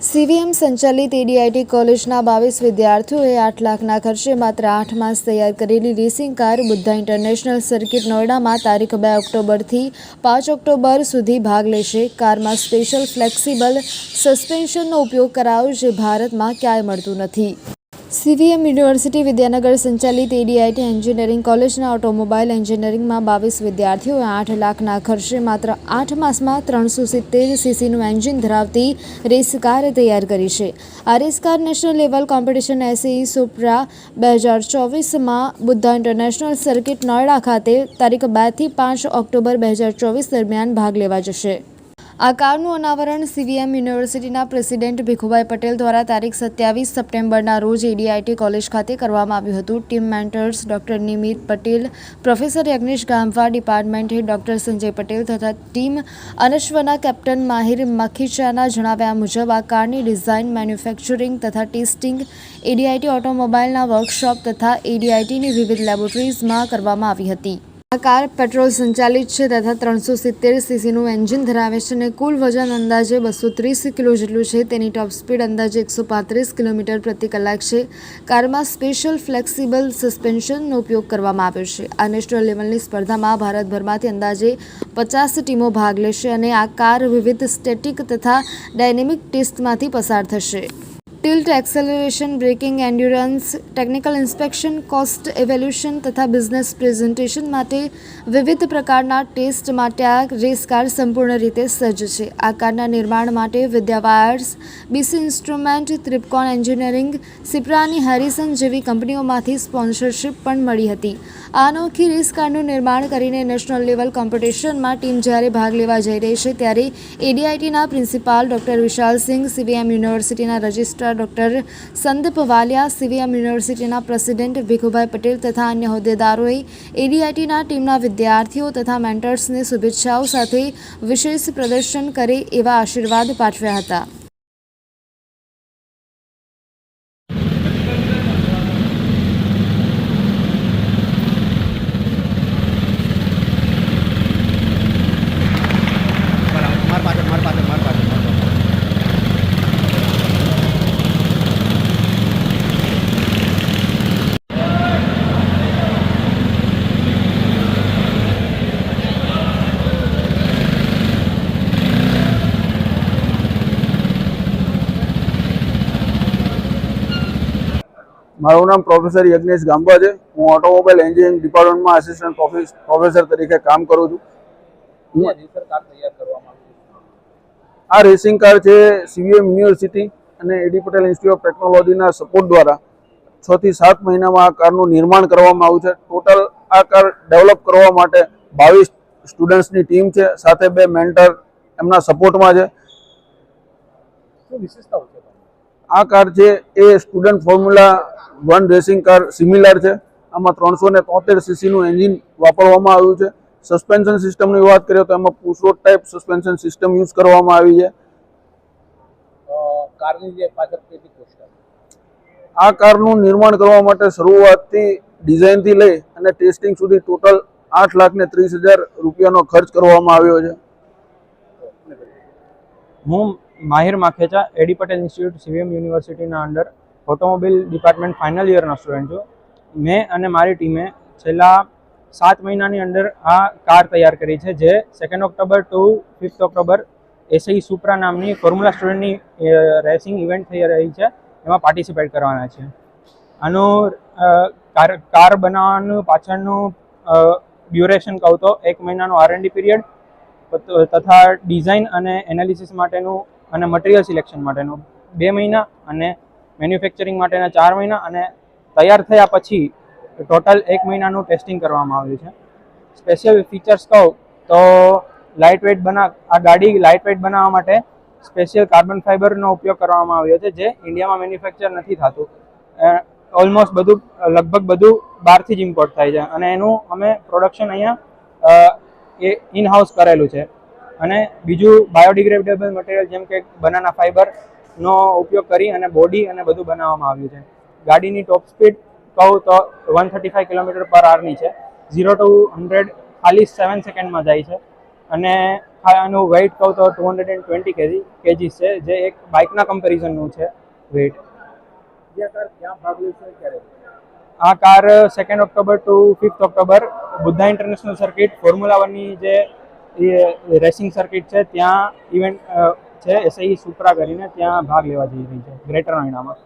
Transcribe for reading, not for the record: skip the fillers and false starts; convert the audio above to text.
CVM સંચાલિત ADIT કોલેજના 22 વિદ્યાર્થીઓએ 8 લાખના ખર્ચે માત્ર 8 માસ તૈયાર કરેલી racing car Buddha international circuit નોઈડામાં તારીખ 2 ઓક્ટોબરથી 5 ઓક્ટોબર સુધી ભાગ લેશે। કારમાં સ્પેશિયલ ફ્લેક્સિબલ સસ્પેન્શનનો ઉપયોગ કરાયો, જે ભારતમાં ક્યાંય મળતું નથી। સીવીએમ યુનિવર્સિટી વિદ્યાનગર સંચાલિત એડીઆઈટી એન્જિનિયરિંગ કોલેજના ઓટોમોબાઈલ એન્જિનિયરિંગમાં 22 વિદ્યાર્થીઓએ 8 લાખના ખર્ચે માત્ર 8 માસમાં 370 સીસીનું એન્જિન ધરાવતી રેસ કાર તૈયાર કરી છે। આ race car national level competition SAE Supra 2024માં બુદ્ધા ઇન્ટરનેશનલ સર્કિટ નોઈડા ખાતે તારીખ 2 થી 5 ઓક્ટોબર 2024 દરમિયાન ભાગ લેવા જશે। આ કારનું અનાવરણ સીવીએમ યુનિવર્સિટીના પ્રેસિડેન્ટ ભીખુભાઈ પટેલ દ્વારા તારીખ 27 સપ્ટેમ્બરના રોજ એડીઆઈટી કોલેજ ખાતે કરવામાં આવ્યું હતું। Team mentors doctor Nimit Patel, professor Yagnesh Gamva, department head doctor Sanjay Patel તથા ટીમ અનશ્વના કેપ્ટન માહિર મખીચાના જણાવ્યા મુજબ આ કારની ડિઝાઇન, મેન્યુફેક્ચરિંગ તથા ટેસ્ટિંગ એડીઆઈટી ઓટોમોબાઈલના વર્કશોપ તથા એડીઆઈટીની વિવિધ લેબોરેટરીઝમાં કરવામાં આવી હતી। આ કાર પેટ્રોલ સંચાલિત છે તથા 370 સીસીનું એન્જિન ધરાવે છે અને કુલ વજન અંદાજે 230 કિલો જેટલું છે। તેની ટોપ સ્પીડ અંદાજે 135 કિલોમીટર પ્રતિ કલાક છે। કારમાં સ્પેશિયલ ફ્લેક્સિબલ સસ્પેન્શનનો ઉપયોગ કરવામાં આવ્યો છે। આ નેશનલ લેવલની સ્પર્ધામાં ભારતભરમાંથી અંદાજે 50 ટીમો ભાગ લેશે અને આ કાર વિવિધ સ્ટેટિક તથા ડાયનેમિક ટેસ્ટમાંથી પસાર થશે। Tilt, acceleration, braking, endurance, technical inspection, cost evaluation તથા બિઝનેસ પ્રેઝન્ટેશન માટે વિવિધ પ્રકારના ટેસ્ટ માટે આ રેસ કાર સંપૂર્ણ રીતે સજ્જ છે। આ કારના નિર્માણ માટે વિદ્યા વાયર્સ, બીસી ઇન્સ્ટ્રુમેન્ટ, ત્રિપકોન એન્જિનિયરિંગ, સિપ્રાની હેરિસન જેવી કંપનીઓમાંથી સ્પોન્સરશિપ પણ મળી હતી। આ અનોખી રેસ કારનું નિર્માણ કરીને નેશનલ લેવલ કોમ્પિટિશનમાં ટીમ જ્યારે ભાગ લેવા જઈ રહી છે, ત્યારે એડીઆઈટીના પ્રિન્સિપાલ ડોક્ટર વિશાલસિંહ, સીવીએમ યુનિવર્સિટીના registrar doctor Sandeep Walia, CVM યુનિવર્સિટીના પ્રેસિડેન્ટ ભીખુભાઈ પટેલ તથા અન્ય હોદ્દેદારોએ એડીઆઈટીના ટીમના વિદ્યાર્થીઓ તથા મેન્ટર્સને શુભેચ્છાઓ સાથે વિશેષ પ્રદર્શન કરે એવા આશીર્વાદ પાઠવ્યા હતા। મારું નામ પ્રોફેસર યજ્ઞેશ ગામવા છે। હું ઓટોમોબાઈલ એન્જિનિયરિંગ ડિપાર્ટમેન્ટમાં આસિસ્ટન્ટ પ્રોફેસર તરીકે કામ કરું છું। આ રેસિંગ કાર છે સીવીએમ યુનિવર્સિટી અને એડી પટેલ ઇન્સ્ટિટ્યૂટ ઓફ ટેકનોલોજીના સપોર્ટ દ્વારા 6 થી 7 મહિનામાં આ કારનું નિર્માણ કરવામાં આવ્યું છે। ટોટલ આ કાર ડેવલપ કરવા માટે 22 સ્ટુડન્ટ્સની ટીમ છે, સાથે 2 મેન્ટર એમના સપોર્ટમાં છે। શું વિશેષતાઓ છે? આ કાર છે એ student formula 1 racing car similar છે। આમાં 373 સીસીનું એન્જિન વાપરવામાં આવ્યું છે। સસ્પેન્શન સિસ્ટમની વાત કરીએ તો એમાં push road type suspension system use કરવામાં આવી છે। કારની જે પાછળ કેટલી કોસ્ટ આ કારનું નિર્માણ કરવા માટે શરૂઆતથી ડિઝાઇનથી લઈ અને ટેસ્ટિંગ સુધી ટોટલ 8,30,000 રૂપિયાનો ખર્ચ કરવામાં આવ્યો છે। હું Mahir Makhecha, AD Patel institute CVM યુનિવર્સિટીના અંડર ઓટોમોબાઈલ ડિપાર્ટમેન્ટ ફાઇનલ યરના સ્ટુડન્ટ છું। મેં અને મારી ટીમે છેલ્લા 7 મહિનાની અંદર આ કાર તૈયાર કરી છે, જે 2 ઓક્ટોબર ટુ 5 ઓક્ટોબર એસએઈ સુપ્રા નામની ફોર્મ્યુલા સ્ટુડન્ટની રેસિંગ ઇવેન્ટ થઈ રહી છે, એમાં પાર્ટિસિપેટ કરવાના છે। આનું કાર બનાવવાનું પાછળનું ડ્યુરેશન કહું તો 1 મહિનાનો R&D પીરિયડ તથા ડિઝાઇન અને એનાલિસિસ માટેનું અને મટીરિયલ સિલેક્શન માટેનું 2 મહિના અને મેન્યુફેક્ચરિંગ માટેના 4 મહિના અને તૈયાર થયા પછી ટોટલ 1 મહિનાનું ટેસ્ટિંગ કરવામાં આવ્યું છે। સ્પેશિયલ ફીચર્સ કહું તો આ ગાડી લાઇટ વેઇટ બનાવવા માટે સ્પેશિયલ કાર્બન ફાઇબરનો ઉપયોગ કરવામાં આવ્યો છે, જે ઇન્ડિયામાં મેન્યુફેક્ચર નથી થતું। ઓલમોસ્ટ લગભગ બધું બહારથી જ ઇમ્પોર્ટ થાય છે અને એનું અમે પ્રોડક્શન અહીંયા ઇન હાઉસ કરેલું છે। અને બીજું બાયોડિગ્રેડેબલ મટીરિયલ જેમ કે બનાના ફાઇબરનો ઉપયોગ કરી અને બોડી અને બધું બનાવવામાં આવ્યું છે। ગાડીની ટોપ સ્પીડ કહું તો 135 કિલોમીટર પર આવરની છે। 0 to 100 ખાલી 7 સેકન્ડમાં જાય છે અને આનું વેઇટ કહું તો 220 kg છે, જે એક બાઇકના કમ્પેરિઝનનું છે વેઇટ. આ car 2 October to 5 October Buddha international circuit formula 1ની જે રેસિંગ સર્કિટ છે ત્યાં ઇવેન્ટ છે SAE સુપ્રા કરીને, ત્યાં ભાગ લેવા જઈ રહી છે ગ્રેટર નોઈડામાં.